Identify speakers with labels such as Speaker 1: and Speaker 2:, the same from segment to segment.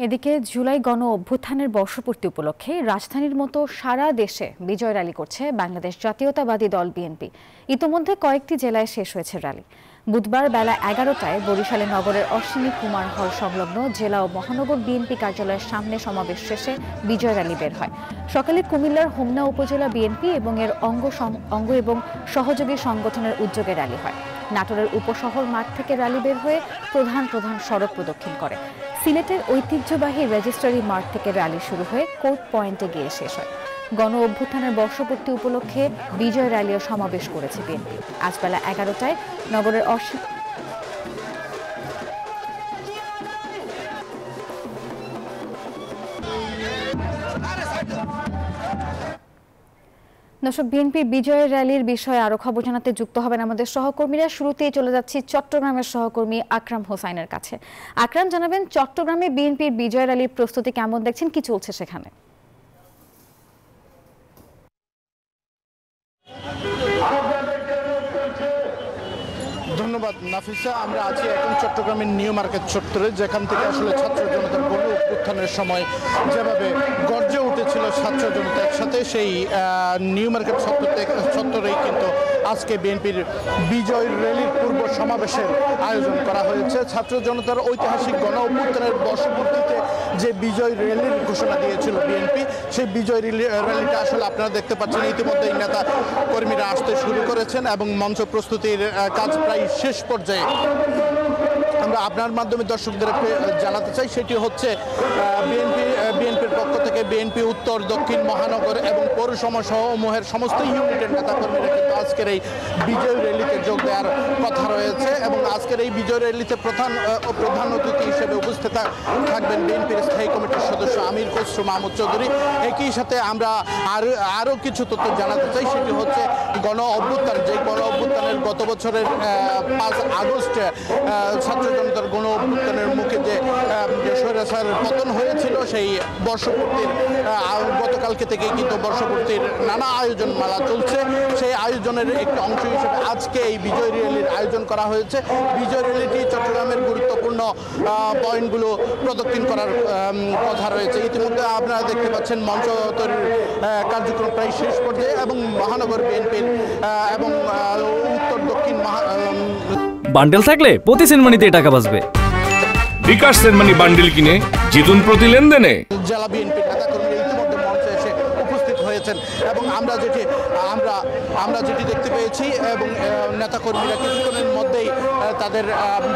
Speaker 1: এদিকে জুলাই গণ অভ্যুত্থানের বর্ষপূর্তি উপলক্ষে রাজধানীর মতো সারা দেশে বিজয় র্যালি করছে বাংলাদেশ জাতীয়তাবাদী দল বিএনপি। ইতোমধ্যে কয়েকটি জেলায় শেষ হয়েছে র্যালি। বুধবার বেলা 11টায় বরিশালে নগরের অশ্বিনী কুমার হল সংলগ্ন জেলা ও মহানগর বিএনপি কার্যালয়ের সামনে সমাবেশ শেষে বিজয় র্যালি বের হয়। সকালে কুমিল্লার হোমনা উপজেলা বিএনপি এবং এর অঙ্গ এবং সহযোগী সংগঠনের উদ্যোগে র্যালি হয়। নাটোরের উপশহর মাঠ থেকে র্যালি বের হয়ে প্রধান সড়ক প্রদক্ষিণ করে। সিলেটের ঐতিহ্যবাহী রেজিস্ট্রারি মাঠ থেকে র্যালি শুরু হয়ে কোর্ট পয়েন্টে গিয়ে শেষ হয়। গণ অভ্যুত্থানের বর্ষপূর্তি উপলক্ষে বিজয় র্যালি ও সমাবেশ করেছে বিএনপি। আজ বেলা 11টায় নগরের দর্শক, বিএনপির বিজয়ের র্যালির বিষয়ে আরো খবর জানাতে যুক্ত হবেন আমাদের সহকর্মীরা। শুরুতেই চলে যাচ্ছি চট্টগ্রামের সহকর্মী আকরাম হোসাইনের কাছে। আকরাম, জানাবেন চট্টগ্রামে বিএনপির বিজয় র্যালির প্রস্তুতি কেমন দেখছেন, কি চলছে সেখানে?
Speaker 2: ধন্যবাদ নাফিসা। আমরা আছি এখন চট্টগ্রামের নিউ মার্কেট চত্বরে, যেখান থেকে আসলে ছাত্র জনতার গণ অভ্যুত্থানের সময় যেভাবে গর্জে উঠেছিল ছাত্র জনতা একসাথে, সেই নিউ মার্কেট চত্বরেই কিন্তু আজকে বিএনপির বিজয় র্যালির পূর্ব সমাবেশের আয়োজন করা হয়েছে। ছাত্র জনতার ঐতিহাসিক গণ অভ্যুত্থানের বর্ষপূর্তিতে যে বিজয় র্যালির ঘোষণা দিয়েছিল বিএনপি, সেই বিজয় র্যালিটা আসলে আপনারা দেখতে পাচ্ছেন ইতিমধ্যেই নেতা কর্মীরা আসতে শুরু করেছেন এবং মঞ্চ প্রস্তুতির কাজ প্রায় শেষ পর্যায়ে। আমরা আপনার মাধ্যমে দর্শকদের জানাতে চাই, সেটি হচ্ছে বিএনপির পক্ষ থেকে বিএনপি উত্তর, দক্ষিণ, মহানগর এবং পৌরসভা সমূহের সমস্ত ইউনিটের নেতাকর্মীরা কিন্তু আজকের এই বিজয় র্যালিতে যোগ দেওয়ার কথা রয়েছে এবং আজকের এই বিজয় র্যালিতে প্রধান অতিথি হিসেবে উপস্থিত থাকবেন বিএনপির স্থায়ী কমিটির সদস্য আমির খসরু মাহমুদ চৌধুরী। একই সাথে আমরা আরও কিছু তথ্য জানাতে চাই, সেটি হচ্ছে গণ অভ্যুত্থান, যে গণ অভ্যুত্থানের গত বছরের 5 আগস্ট ছাত্র জনতার গণ অভ্যুত্থানের মুখে যে স্বৈরাচার পতন হয়েছিল, সেই বর্ষপূর্তির গতকালকে থেকেই কিন্তু বর্ষপূর্তির নানা আয়োজন মালা চলছে। সেই আয়োজনের একটি অংশ হিসেবে আজকে এই বিজয় র্যালির আয়োজন করা হয়েছে। বিজয় র্যালিটি চট্টগ্রামের গুরুত্বপূর্ণ পয়েন্টগুলো প্রদক্ষিণ করার কথা রয়েছে। ইতিমধ্যে আপনারা দেখতে পাচ্ছেন মঞ্চ তৈরির কার্যক্রম প্রায় শেষ পর্যায়ে এবং মহানগর বিএনপির এবং উত্তর দক্ষিণ
Speaker 3: বান্ডেল থাকলে প্রতি সেনমানিতে টাকা বাঁচবে।
Speaker 4: বিকাশ সেনমানি বান্ডেল কিনে জিতুন প্রতি লেনদেনে।
Speaker 2: জেলা বিএনপির নেতাকর্মীরা ইতিমধ্যে মঞ্চে এসে উপস্থিত হয়েছেন এবং আমরা যেটি দেখতে পেয়েছি এবং নেতাকর্মীরা কিছুক্ষণের মধ্যেই তাদের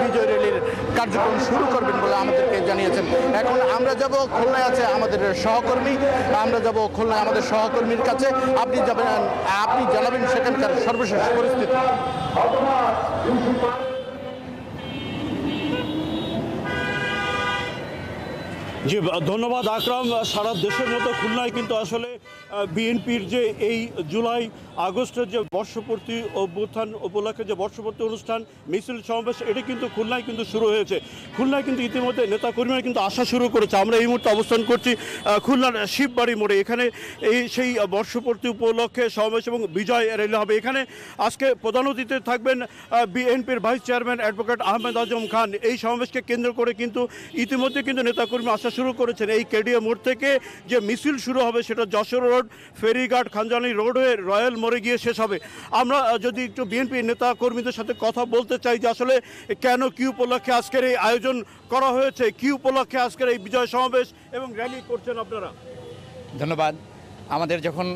Speaker 2: বিজয় র্যালির কার্যক্রম শুরু করবেন বলে আমাদেরকে জানিয়েছেন। এখন আমরা যাব খুলনায় আছে আমাদের সহকর্মী, আমাদের সহকর্মীর কাছে। আপনি জানাবেন সেখানকার সর্বশেষ পরিস্থিতি।
Speaker 5: জি ধন্যবাদ আকরাম। সারা দেশের মতো খুলনায় কিন্তু আসলে বিএনপির যে এই জুলাই আগস্টের যে বর্ষপূর্তি অভ্যুত্থান উপলক্ষে যে বর্ষপূর্তি অনুষ্ঠান মিছিল সমাবেশ, এটি কিন্তু খুলনায় কিন্তু শুরু হয়েছে। খুলনায় কিন্তু ইতিমধ্যে নেতাকর্মীরা কিন্তু আসা শুরু করেছে। আমরা এই মুহূর্তে অবস্থান করছি খুলনার শিববাড়ি মোড়ে। এখানে সেই বর্ষপূর্তি উপলক্ষে সমাবেশ এবং বিজয় র্যালি হবে। এখানে আজকে প্রধান অতিথি থাকবেন বিএনপির vice chairman advocate Ahmed Azam Khan. এই সমাবেশকে কেন্দ্র করে কিন্তু ইতিমধ্যে কিন্তু নেতাকর্মী আসা শুরু করেছেন। এই কেডিএ মোড় থেকে যে মিছিল শুরু হবে সেটা যশোর রোড, ফেরিঘাট, খানজানি রোড হয়ে রয়্যাল মোড়ে গিয়ে শেষ হবে। আমরা যদি একটু বিএনপি নেতা কর্মীদের সাথে কথা বলতে চাই যে আসলে কেন, কি উপলক্ষে আজকের এই আয়োজন করা হয়েছে, কি উপলক্ষে আজকের এই বিজয় সমাবেশ এবং র্যালি করছেন আপনারা?
Speaker 6: ধন্যবাদ। আমাদের যখন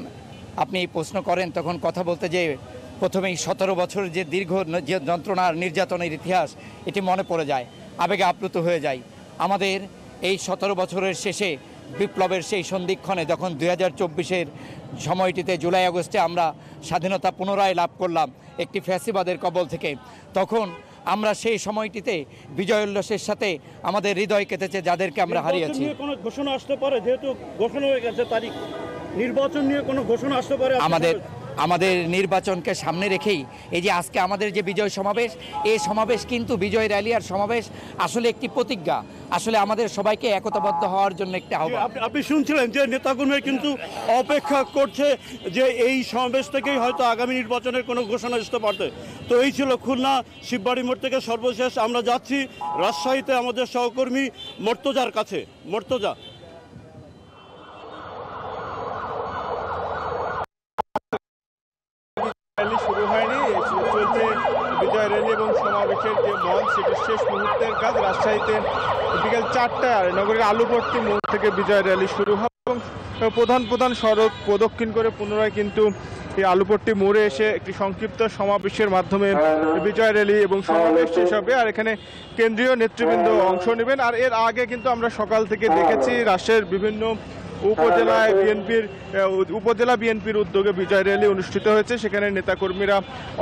Speaker 6: আপনি প্রশ্ন করেন তখন কথা বলতে যে প্রথমেই 17 বছরের যে দীর্ঘ যে যন্ত্রণার নির্যাতনের ইতিহাস, এটি মনে পড়ে যায়, আবেগে আপ্লুত হয়ে যায়। আমাদের এই 17 বছরের শেষে বিপ্লবের সেই সন্ধিক্ষণে যখন 2024-এর সময়টিতে জুলাই আগস্টে আমরা স্বাধীনতা পুনরায় লাভ করলাম একটি ফ্যাসিবাদের কবল থেকে, তখন আমরা সেই সময়টিতে বিজয় উল্লাসের সাথে আমাদের হৃদয় কেটেছে যাদেরকে আমরা হারিয়েছি।
Speaker 5: কোনো ঘোষণা আসতে পারে, যেহেতু ঘোষণা হয়ে গেছে তারিখ, নির্বাচন নিয়ে কোনো ঘোষণা আসতে পারে?
Speaker 6: আমাদের নির্বাচনকে সামনে রেখেই এই যে আজকে আমাদের যে বিজয় সমাবেশ, এই সমাবেশ কিন্তু বিজয় র্যালি আর সমাবেশ আসলে একটি প্রতিজ্ঞা, আসলে আমাদের সবাইকে একতাবদ্ধ হওয়ার জন্য একটি আহ্বান।
Speaker 5: আপনি শুনছিলেন যে নেতাকর্মী কিন্তু অপেক্ষা করছে যে এই সমাবেশ থেকেই হয়তো আগামী নির্বাচনের কোনো ঘোষণা আসতে পারতে। তো এই ছিল খুলনা শিববাড়ি মোড় থেকে সর্বশেষ। আমরা যাচ্ছি রাজশাহীতে আমাদের সহকর্মী মর্তজার কাছে। মর্তজা,
Speaker 7: র্যালি শুরু হয়নি, চলছে বিজয় র্যালি এবং সমাবেশের যে মঞ্চ সেটি শেষ মুহূর্তের কাজ। রাজশাহীতে বিকেল 4টায় নগরের আলুপট্টি মোড় থেকে বিজয় র্যালি শুরু হবে এবং প্রধান সড়ক প্রদক্ষিণ করে পুনরায় কিন্তু এই আলুপট্টি মোড়ে এসে একটি সংক্ষিপ্ত সমাবেশের মাধ্যমে বিজয় র্যালি এবং সমাবেশ শেষ হবে। আর এখানে কেন্দ্রীয় নেতৃবৃন্দ অংশ নেবেন। আর এর আগে কিন্তু আমরা সকাল থেকে দেখেছি রাজশাহীর বিভিন্ন উপজেলা বিএনপির উদ্যোগে বিজয় র্যালি অনুষ্ঠিত হয়েছে, সেখানে নেতাকর্মীরা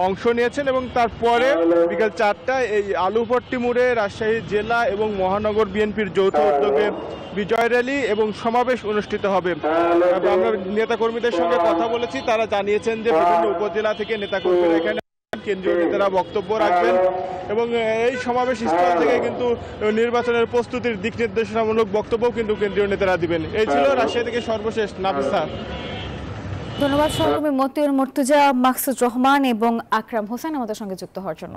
Speaker 7: অংশ নিয়েছেন এবং তারপরে বিকেল 4টায় এই আলুপট্টি মোড়ে রাজশাহী জেলা এবং মহানগর বিএনপির যৌথ উদ্যোগে বিজয় র্যালি এবং সমাবেশ অনুষ্ঠিত হবে। আমরা নেতাকর্মীদের সঙ্গে কথা বলেছি, তারা জানিয়েছেন যে বিভিন্ন উপজেলা থেকে নেতাকর্মীরা এখানে কেন্দ্রীয় নেতারা বক্তব্য রাখবেন এবং এই সমাবেশ স্থল থেকে কিন্তু নির্বাচনের প্রস্তুতির দিক নির্দেশনামূলক বক্তব্য কিন্তু কেন্দ্রীয় নেতারা দিবেন। এই ছিল রাজশাহী থেকে সর্বশেষ। নাফিসা।
Speaker 1: ধন্যবাদ সহকর্মী মতিউর, মর্তুজা, মাকসুদ রহমান এবং আকরাম হোসেন আমাদের সঙ্গে যুক্ত হওয়ার জন্য।